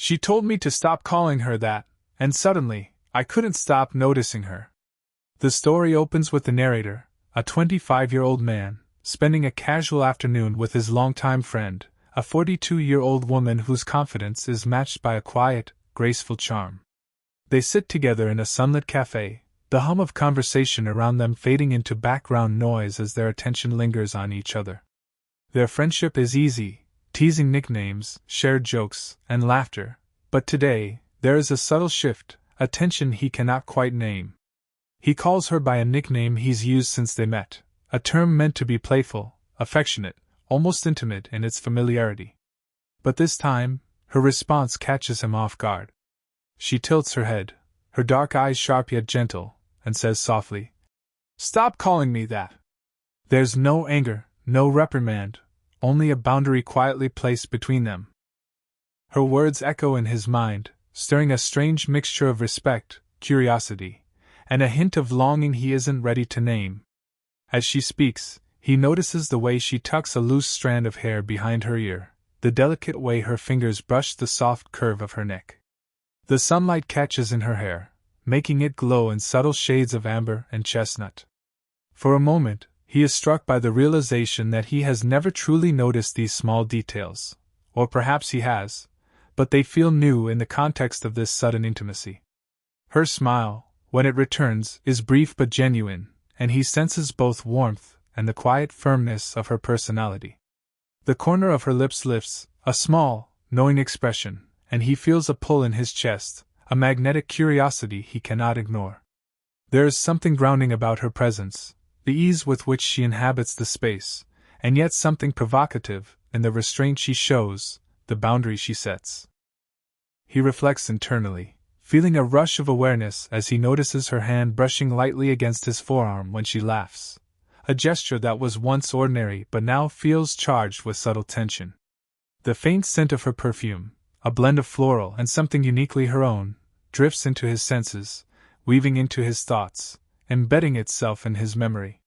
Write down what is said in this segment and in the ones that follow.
She told me to stop calling her that, and suddenly, I couldn't stop noticing her. The story opens with the narrator, a 25-year-old man, spending a casual afternoon with his longtime friend, a 42-year-old woman whose confidence is matched by a quiet, graceful charm. They sit together in a sunlit cafe, the hum of conversation around them fading into background noise as their attention lingers on each other. Their friendship is easy, teasing nicknames, shared jokes, and laughter, but today, there is a subtle shift, a tension he cannot quite name. He calls her by a nickname he's used since they met, a term meant to be playful, affectionate, almost intimate in its familiarity. But this time, her response catches him off guard. She tilts her head, her dark eyes sharp yet gentle, and says softly, "Stop calling me that." There's no anger, no reprimand, only a boundary quietly placed between them. Her words echo in his mind, stirring a strange mixture of respect, curiosity, and a hint of longing he isn't ready to name. As she speaks, he notices the way she tucks a loose strand of hair behind her ear, the delicate way her fingers brush the soft curve of her neck. The sunlight catches in her hair, making it glow in subtle shades of amber and chestnut. For a moment, he is struck by the realization that he has never truly noticed these small details, or perhaps he has, but they feel new in the context of this sudden intimacy. Her smile, when it returns, is brief but genuine, and he senses both warmth and the quiet firmness of her personality. The corner of her lips lifts, a small, knowing expression, and he feels a pull in his chest, a magnetic curiosity he cannot ignore. There is something grounding about her presence, the ease with which she inhabits the space, and yet something provocative in the restraint she shows, the boundary she sets. He reflects internally, feeling a rush of awareness as he notices her hand brushing lightly against his forearm when she laughs, a gesture that was once ordinary but now feels charged with subtle tension. The faint scent of her perfume, a blend of floral and something uniquely her own, drifts into his senses, weaving into his thoughts, embedding itself in his memory.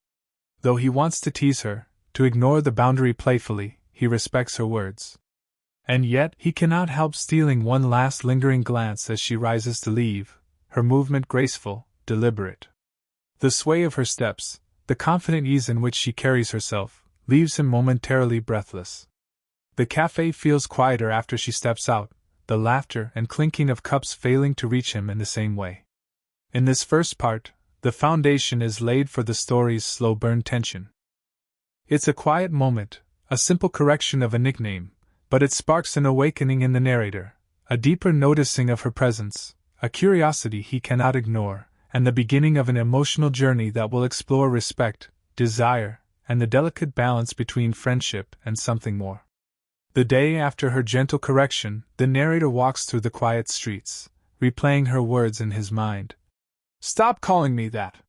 Though he wants to tease her, to ignore the boundary playfully, he respects her words. And yet he cannot help stealing one last lingering glance as she rises to leave, her movement graceful, deliberate. The sway of her steps, the confident ease in which she carries herself, leaves him momentarily breathless. The cafe feels quieter after she steps out, the laughter and clinking of cups failing to reach him in the same way. In this first part, the foundation is laid for the story's slow burn tension. It's a quiet moment, a simple correction of a nickname, but it sparks an awakening in the narrator, a deeper noticing of her presence, a curiosity he cannot ignore, and the beginning of an emotional journey that will explore respect, desire, and the delicate balance between friendship and something more. The day after her gentle correction, the narrator walks through the quiet streets, replaying her words in his mind. "Stop calling me that."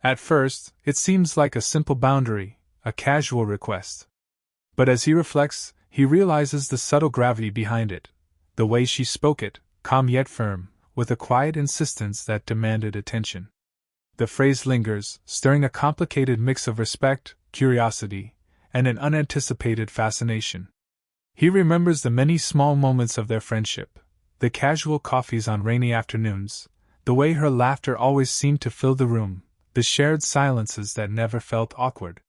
At first, it seems like a simple boundary, a casual request. But as he reflects, he realizes the subtle gravity behind it, the way she spoke it, calm yet firm, with a quiet insistence that demanded attention. The phrase lingers, stirring a complicated mix of respect, curiosity, and an unanticipated fascination. He remembers the many small moments of their friendship, the casual coffees on rainy afternoons, the way her laughter always seemed to fill the room, the shared silences that never felt awkward.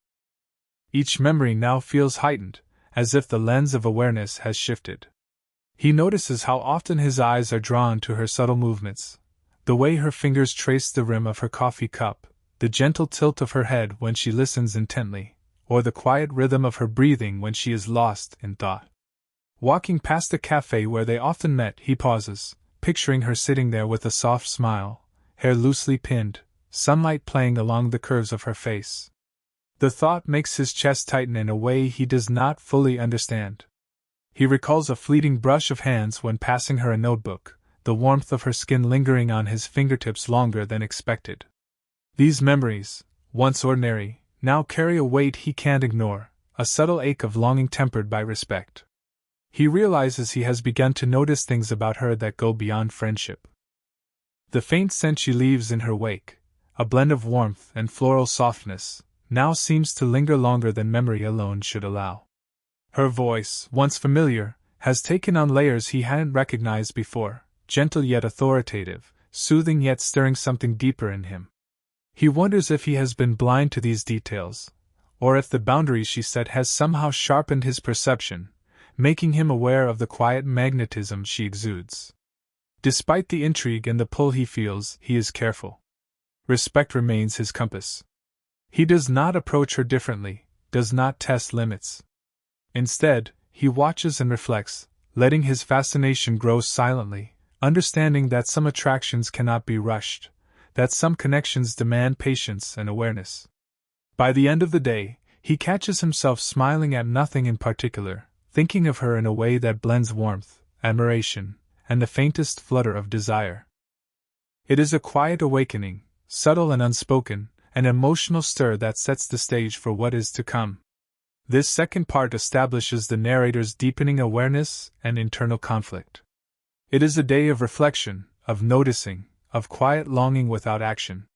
Each memory now feels heightened, as if the lens of awareness has shifted. He notices how often his eyes are drawn to her subtle movements, the way her fingers trace the rim of her coffee cup, the gentle tilt of her head when she listens intently, or the quiet rhythm of her breathing when she is lost in thought. Walking past the cafe where they often met, he pauses, picturing her sitting there with a soft smile, hair loosely pinned, sunlight playing along the curves of her face. The thought makes his chest tighten in a way he does not fully understand. He recalls a fleeting brush of hands when passing her a notebook, the warmth of her skin lingering on his fingertips longer than expected. These memories, once ordinary, now carry a weight he can't ignore, a subtle ache of longing tempered by respect. He realizes he has begun to notice things about her that go beyond friendship. The faint scent she leaves in her wake, a blend of warmth and floral softness, now seems to linger longer than memory alone should allow. Her voice, once familiar, has taken on layers he hadn't recognized before, gentle yet authoritative, soothing yet stirring something deeper in him. He wonders if he has been blind to these details, or if the boundaries she set has somehow sharpened his perception, making him aware of the quiet magnetism she exudes. Despite the intrigue and the pull he feels, he is careful. Respect remains his compass. He does not approach her differently, does not test limits. Instead, he watches and reflects, letting his fascination grow silently, understanding that some attractions cannot be rushed, that some connections demand patience and awareness. By the end of the day, he catches himself smiling at nothing in particular, thinking of her in a way that blends warmth, admiration, and the faintest flutter of desire. It is a quiet awakening, subtle and unspoken, an emotional stir that sets the stage for what is to come. This second part establishes the narrator's deepening awareness and internal conflict. It is a day of reflection, of noticing, of quiet longing without action.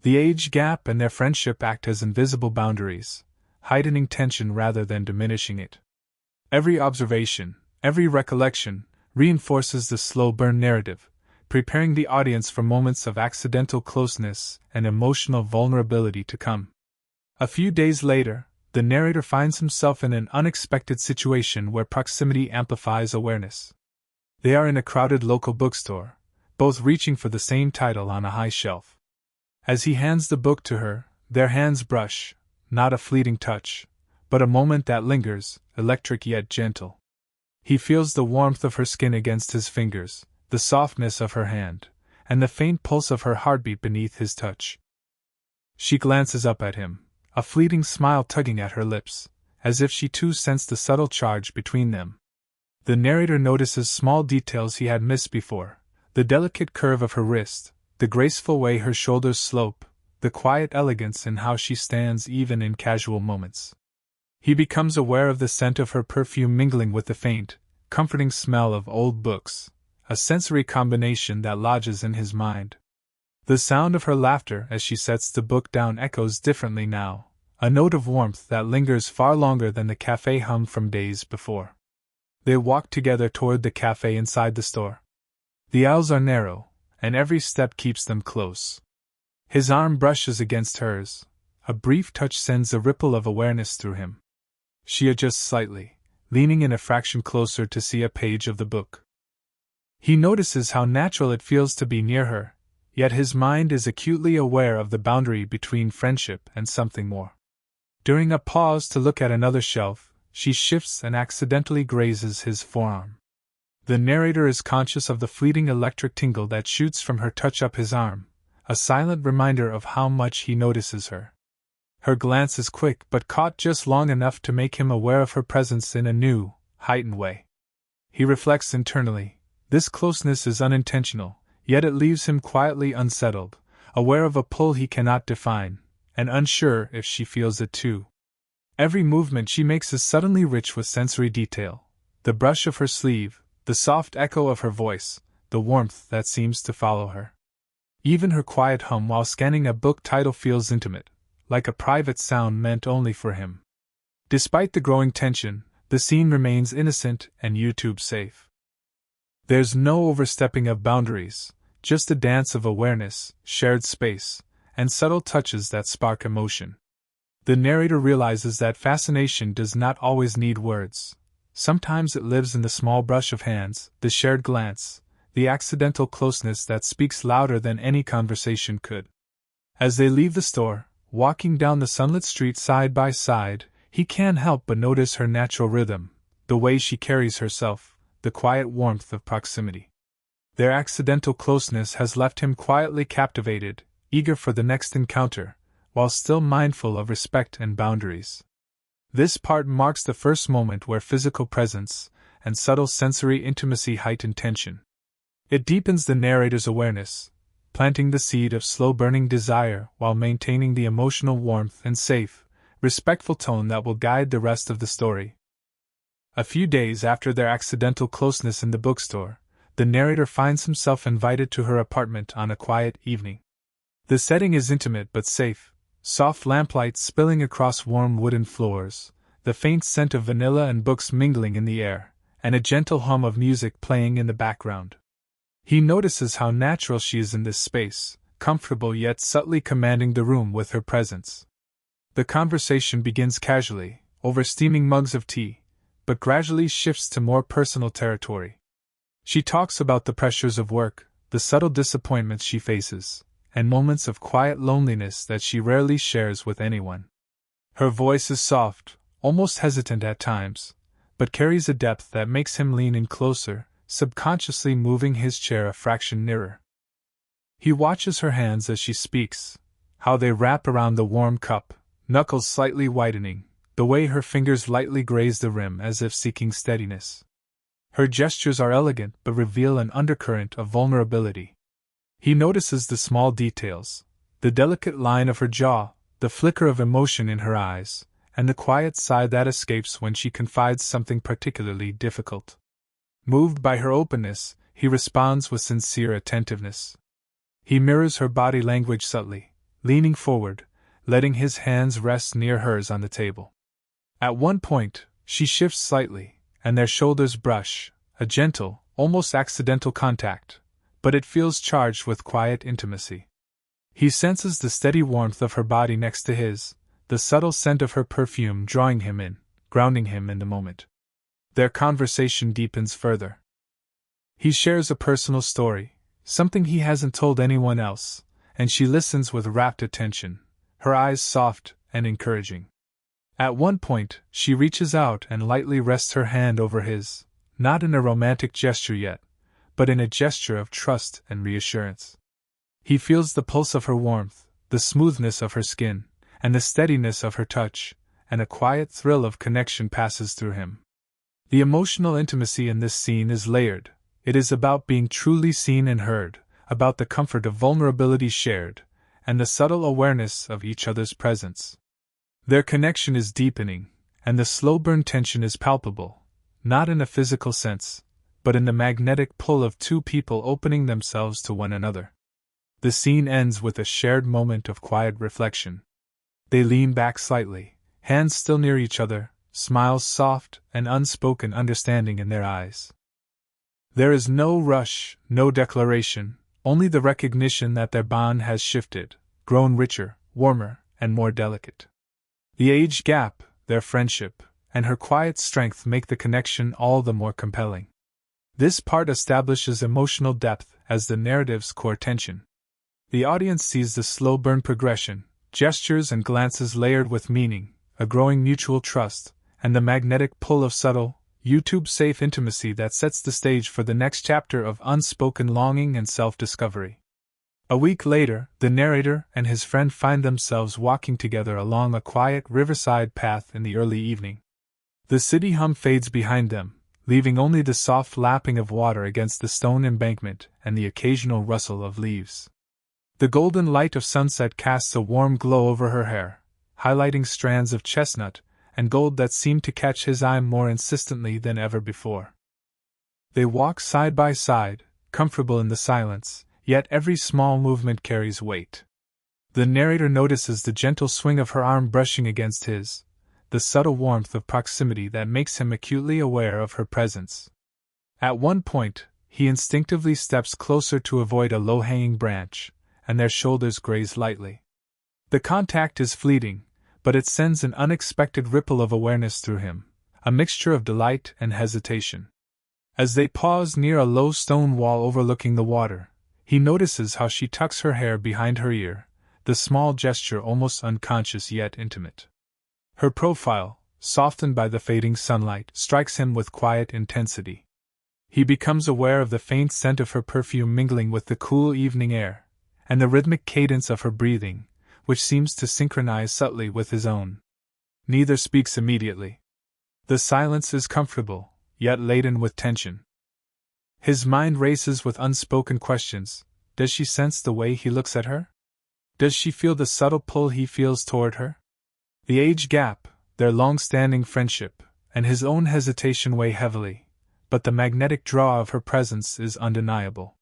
The age gap and their friendship act as invisible boundaries, heightening tension rather than diminishing it. Every observation, every recollection, reinforces the slow burn narrative, preparing the audience for moments of accidental closeness and emotional vulnerability to come. A few days later, the narrator finds himself in an unexpected situation where proximity amplifies awareness. They are in a crowded local bookstore, both reaching for the same title on a high shelf. As he hands the book to her, their hands brush, not a fleeting touch, but a moment that lingers, electric yet gentle. He feels the warmth of her skin against his fingers, the softness of her hand, and the faint pulse of her heartbeat beneath his touch. She glances up at him, a fleeting smile tugging at her lips, as if she too sensed the subtle charge between them. The narrator notices small details he had missed before, the delicate curve of her wrist, the graceful way her shoulders slope, the quiet elegance in how she stands even in casual moments. He becomes aware of the scent of her perfume mingling with the faint, comforting smell of old books, a sensory combination that lodges in his mind. The sound of her laughter as she sets the book down echoes differently now, a note of warmth that lingers far longer than the cafe hum from days before. They walk together toward the cafe inside the store. The aisles are narrow, and every step keeps them close. His arm brushes against hers. A brief touch sends a ripple of awareness through him. She adjusts slightly, leaning in a fraction closer to see a page of the book. He notices how natural it feels to be near her, yet his mind is acutely aware of the boundary between friendship and something more. During a pause to look at another shelf, she shifts and accidentally grazes his forearm. The narrator is conscious of the fleeting electric tingle that shoots from her touch up his arm, a silent reminder of how much he notices her. Her glance is quick but caught just long enough to make him aware of her presence in a new, heightened way. He reflects internally. This closeness is unintentional, yet it leaves him quietly unsettled, aware of a pull he cannot define, and unsure if she feels it too. Every movement she makes is suddenly rich with sensory detail. The brush of her sleeve, the soft echo of her voice, the warmth that seems to follow her. Even her quiet hum while scanning a book title feels intimate, like a private sound meant only for him. Despite the growing tension, the scene remains innocent and YouTube safe. There's no overstepping of boundaries, just a dance of awareness, shared space, and subtle touches that spark emotion. The narrator realizes that fascination does not always need words. Sometimes it lives in the small brush of hands, the shared glance, the accidental closeness that speaks louder than any conversation could. As they leave the store, walking down the sunlit street side by side, he can't help but notice her natural rhythm, the way she carries herself, the quiet warmth of proximity. Their accidental closeness has left him quietly captivated, eager for the next encounter, while still mindful of respect and boundaries. This part marks the first moment where physical presence and subtle sensory intimacy heighten tension. It deepens the narrator's awareness, planting the seed of slow-burning desire while maintaining the emotional warmth and safe, respectful tone that will guide the rest of the story. A few days after their accidental closeness in the bookstore, the narrator finds himself invited to her apartment on a quiet evening. The setting is intimate but safe, soft lamplight spilling across warm wooden floors, the faint scent of vanilla and books mingling in the air, and a gentle hum of music playing in the background. He notices how natural she is in this space, comfortable yet subtly commanding the room with her presence. The conversation begins casually, over steaming mugs of tea, but gradually shifts to more personal territory. She talks about the pressures of work, the subtle disappointments she faces, and moments of quiet loneliness that she rarely shares with anyone. Her voice is soft, almost hesitant at times, but carries a depth that makes him lean in closer, subconsciously moving his chair a fraction nearer. He watches her hands as she speaks, how they wrap around the warm cup, knuckles slightly whitening, the way her fingers lightly graze the rim as if seeking steadiness. Her gestures are elegant but reveal an undercurrent of vulnerability. He notices the small details, the delicate line of her jaw, the flicker of emotion in her eyes, and the quiet sigh that escapes when she confides something particularly difficult. Moved by her openness, he responds with sincere attentiveness. He mirrors her body language subtly, leaning forward, letting his hands rest near hers on the table. At one point, she shifts slightly, and their shoulders brush, a gentle, almost accidental contact, but it feels charged with quiet intimacy. He senses the steady warmth of her body next to his, the subtle scent of her perfume drawing him in, grounding him in the moment. Their conversation deepens further. He shares a personal story, something he hasn't told anyone else, and she listens with rapt attention, her eyes soft and encouraging. At one point, she reaches out and lightly rests her hand over his, not in a romantic gesture yet, but in a gesture of trust and reassurance. He feels the pulse of her warmth, the smoothness of her skin, and the steadiness of her touch, and a quiet thrill of connection passes through him. The emotional intimacy in this scene is layered. It is about being truly seen and heard, about the comfort of vulnerability shared, and the subtle awareness of each other's presence. Their connection is deepening, and the slow-burn tension is palpable, not in a physical sense, but in the magnetic pull of two people opening themselves to one another. The scene ends with a shared moment of quiet reflection. They lean back slightly, hands still near each other, smiles soft and unspoken understanding in their eyes. There is no rush, no declaration, only the recognition that their bond has shifted, grown richer, warmer, and more delicate. The age gap, their friendship, and her quiet strength make the connection all the more compelling. This part establishes emotional depth as the narrative's core tension. The audience sees the slow burn progression, gestures and glances layered with meaning, a growing mutual trust, and the magnetic pull of subtle, YouTube-safe intimacy that sets the stage for the next chapter of unspoken longing and self-discovery. A week later, the narrator and his friend find themselves walking together along a quiet riverside path in the early evening. The city hum fades behind them, leaving only the soft lapping of water against the stone embankment and the occasional rustle of leaves. The golden light of sunset casts a warm glow over her hair, highlighting strands of chestnut and gold that seem to catch his eye more insistently than ever before. They walk side by side, comfortable in the silence, yet every small movement carries weight. The narrator notices the gentle swing of her arm brushing against his, the subtle warmth of proximity that makes him acutely aware of her presence. At one point, he instinctively steps closer to avoid a low-hanging branch, and their shoulders graze lightly. The contact is fleeting, but it sends an unexpected ripple of awareness through him, a mixture of delight and hesitation. As they pause near a low stone wall overlooking the water, he notices how she tucks her hair behind her ear, the small gesture almost unconscious yet intimate. Her profile, softened by the fading sunlight, strikes him with quiet intensity. He becomes aware of the faint scent of her perfume mingling with the cool evening air, and the rhythmic cadence of her breathing, which seems to synchronize subtly with his own. Neither speaks immediately. The silence is comfortable, yet laden with tension. His mind races with unspoken questions. Does she sense the way he looks at her? Does she feel the subtle pull he feels toward her? The age gap, their long-standing friendship, and his own hesitation weigh heavily, but the magnetic draw of her presence is undeniable.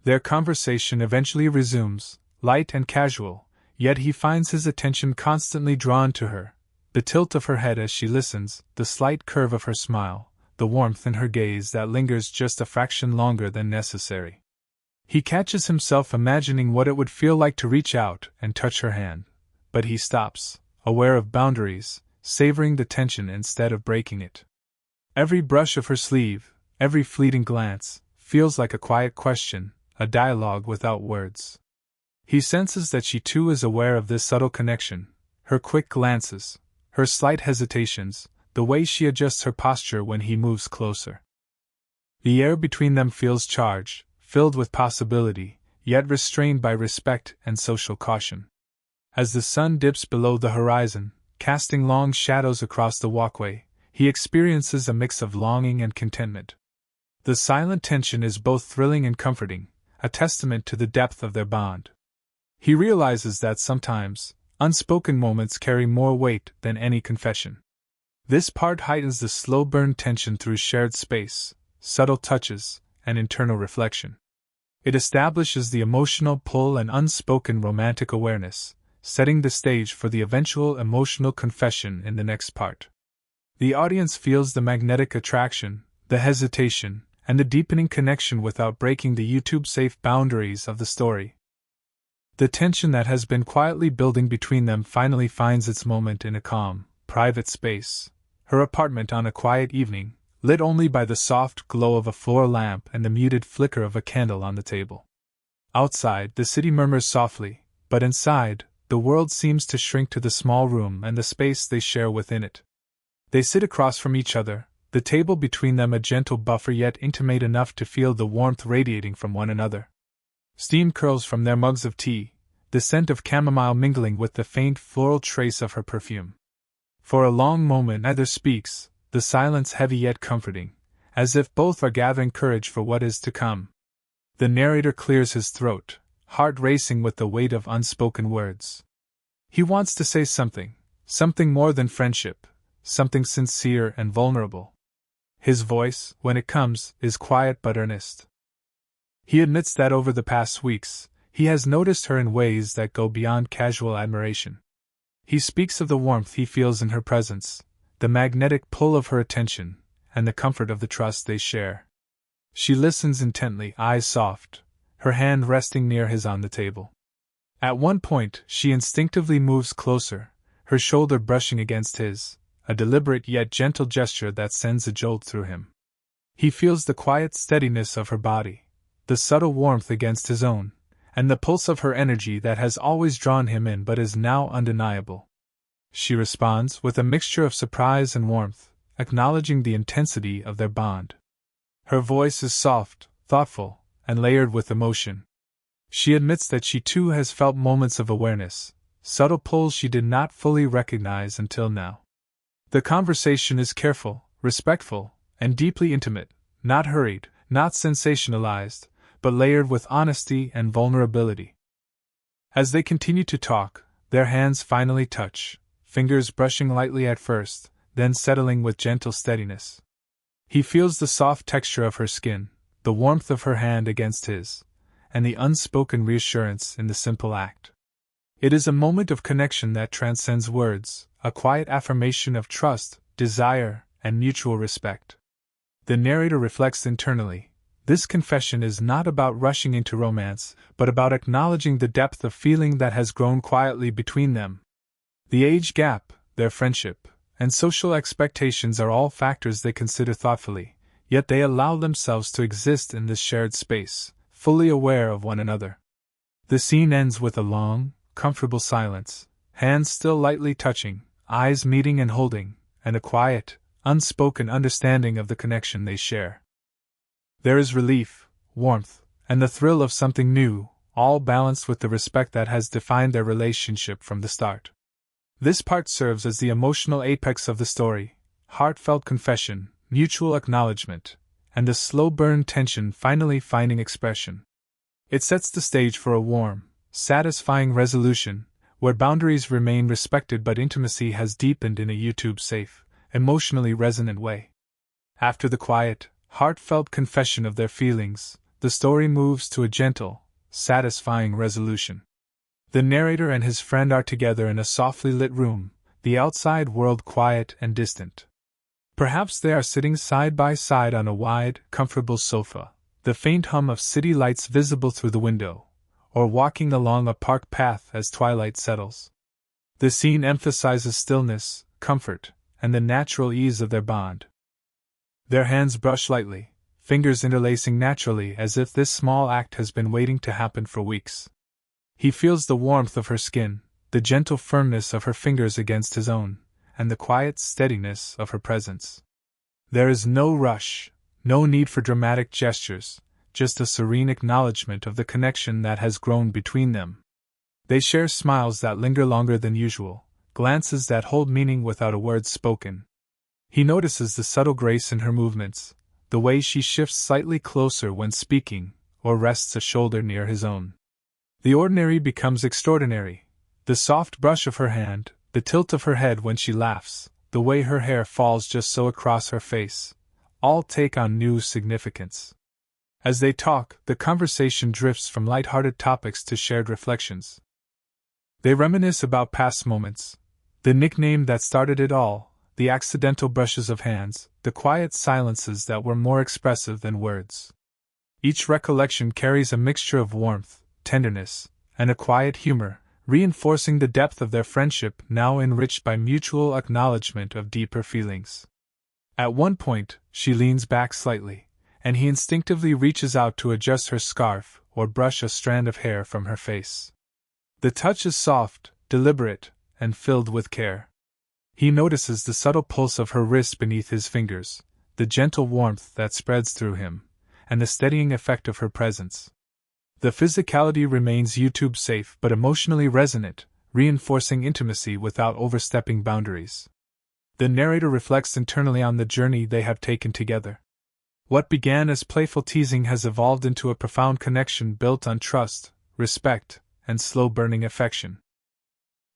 Their conversation eventually resumes, light and casual, yet he finds his attention constantly drawn to her, the tilt of her head as she listens, the slight curve of her smile, the warmth in her gaze that lingers just a fraction longer than necessary. He catches himself imagining what it would feel like to reach out and touch her hand, but he stops, aware of boundaries, savoring the tension instead of breaking it. Every brush of her sleeve, every fleeting glance, feels like a quiet question, a dialogue without words. He senses that she too is aware of this subtle connection, her quick glances, her slight hesitations, the way she adjusts her posture when he moves closer. The air between them feels charged, filled with possibility, yet restrained by respect and social caution. As the sun dips below the horizon, casting long shadows across the walkway, he experiences a mix of longing and contentment. The silent tension is both thrilling and comforting, a testament to the depth of their bond. He realizes that sometimes, unspoken moments carry more weight than any confession. This part heightens the slow-burn tension through shared space, subtle touches, and internal reflection. It establishes the emotional pull and unspoken romantic awareness, setting the stage for the eventual emotional confession in the next part. The audience feels the magnetic attraction, the hesitation, and the deepening connection without breaking the YouTube-safe boundaries of the story. The tension that has been quietly building between them finally finds its moment in a calm, private space, her apartment on a quiet evening, lit only by the soft glow of a floor lamp and the muted flicker of a candle on the table. Outside, the city murmurs softly, but inside, the world seems to shrink to the small room and the space they share within it. They sit across from each other, the table between them a gentle buffer yet intimate enough to feel the warmth radiating from one another. Steam curls from their mugs of tea, the scent of chamomile mingling with the faint floral trace of her perfume. For a long moment neither speaks, the silence heavy yet comforting, as if both are gathering courage for what is to come. The narrator clears his throat, heart racing with the weight of unspoken words. He wants to say something more than friendship, something sincere and vulnerable. His voice, when it comes, is quiet but earnest. He admits that over the past weeks, he has noticed her in ways that go beyond casual admiration. He speaks of the warmth he feels in her presence, the magnetic pull of her attention, and the comfort of the trust they share. She listens intently, eyes soft, her hand resting near his on the table. At one point, she instinctively moves closer, her shoulder brushing against his, a deliberate yet gentle gesture that sends a jolt through him. He feels the quiet steadiness of her body, the subtle warmth against his own, and the pulse of her energy that has always drawn him in but is now undeniable. She responds with a mixture of surprise and warmth, acknowledging the intensity of their bond. Her voice is soft, thoughtful, and layered with emotion. She admits that she too has felt moments of awareness, subtle pulls she did not fully recognize until now. The conversation is careful, respectful, and deeply intimate, not hurried, not sensationalized, but layered with honesty and vulnerability. As they continue to talk, their hands finally touch, fingers brushing lightly at first, then settling with gentle steadiness. He feels the soft texture of her skin, the warmth of her hand against his, and the unspoken reassurance in the simple act. It is a moment of connection that transcends words, a quiet affirmation of trust, desire, and mutual respect. The narrator reflects internally. This confession is not about rushing into romance, but about acknowledging the depth of feeling that has grown quietly between them. The age gap, their friendship, and social expectations are all factors they consider thoughtfully, yet they allow themselves to exist in this shared space, fully aware of one another. The scene ends with a long, comfortable silence, hands still lightly touching, eyes meeting and holding, and a quiet, unspoken understanding of the connection they share. There is relief, warmth, and the thrill of something new, all balanced with the respect that has defined their relationship from the start. This part serves as the emotional apex of the story, heartfelt confession, mutual acknowledgement, and the slow-burn tension finally finding expression. It sets the stage for a warm, satisfying resolution, where boundaries remain respected but intimacy has deepened in a YouTube-safe, emotionally resonant way. After the quiet, heartfelt confession of their feelings, the story moves to a gentle, satisfying resolution. The narrator and his friend are together in a softly lit room, the outside world quiet and distant. Perhaps they are sitting side by side on a wide, comfortable sofa, the faint hum of city lights visible through the window, or walking along a park path as twilight settles. The scene emphasizes stillness, comfort, and the natural ease of their bond. Their hands brush lightly, fingers interlacing naturally as if this small act has been waiting to happen for weeks. He feels the warmth of her skin, the gentle firmness of her fingers against his own, and the quiet steadiness of her presence. There is no rush, no need for dramatic gestures, just a serene acknowledgement of the connection that has grown between them. They share smiles that linger longer than usual, glances that hold meaning without a word spoken. He notices the subtle grace in her movements, the way she shifts slightly closer when speaking, or rests a shoulder near his own. The ordinary becomes extraordinary. The soft brush of her hand, the tilt of her head when she laughs, the way her hair falls just so across her face, all take on new significance. As they talk, the conversation drifts from light-hearted topics to shared reflections. They reminisce about past moments, the nickname that started it all, the accidental brushes of hands, the quiet silences that were more expressive than words. Each recollection carries a mixture of warmth, tenderness, and a quiet humor, reinforcing the depth of their friendship now enriched by mutual acknowledgement of deeper feelings. At one point, she leans back slightly, and he instinctively reaches out to adjust her scarf or brush a strand of hair from her face. The touch is soft, deliberate, and filled with care. He notices the subtle pulse of her wrist beneath his fingers, the gentle warmth that spreads through him, and the steadying effect of her presence. The physicality remains YouTube safe but emotionally resonant, reinforcing intimacy without overstepping boundaries. The narrator reflects internally on the journey they have taken together. What began as playful teasing has evolved into a profound connection built on trust, respect, and slow-burning affection.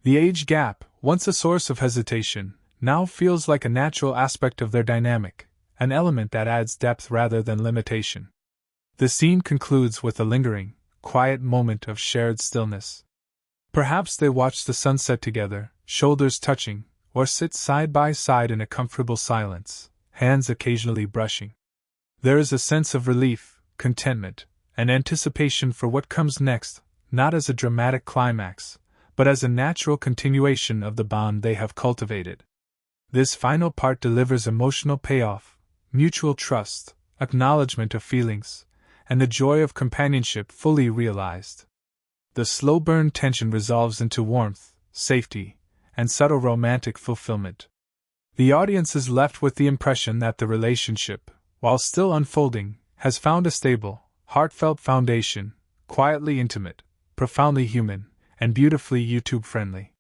The age gap, once a source of hesitation, now feels like a natural aspect of their dynamic, an element that adds depth rather than limitation. The scene concludes with a lingering, quiet moment of shared stillness. Perhaps they watch the sunset together, shoulders touching, or sit side by side in a comfortable silence, hands occasionally brushing. There is a sense of relief, contentment, and anticipation for what comes next, not as a dramatic climax, but as a natural continuation of the bond they have cultivated. This final part delivers emotional payoff, mutual trust, acknowledgement of feelings, and the joy of companionship fully realized. The slow burn tension resolves into warmth, safety, and subtle romantic fulfillment. The audience is left with the impression that the relationship, while still unfolding, has found a stable, heartfelt foundation, quietly intimate, profoundly human, and beautifully YouTube-friendly.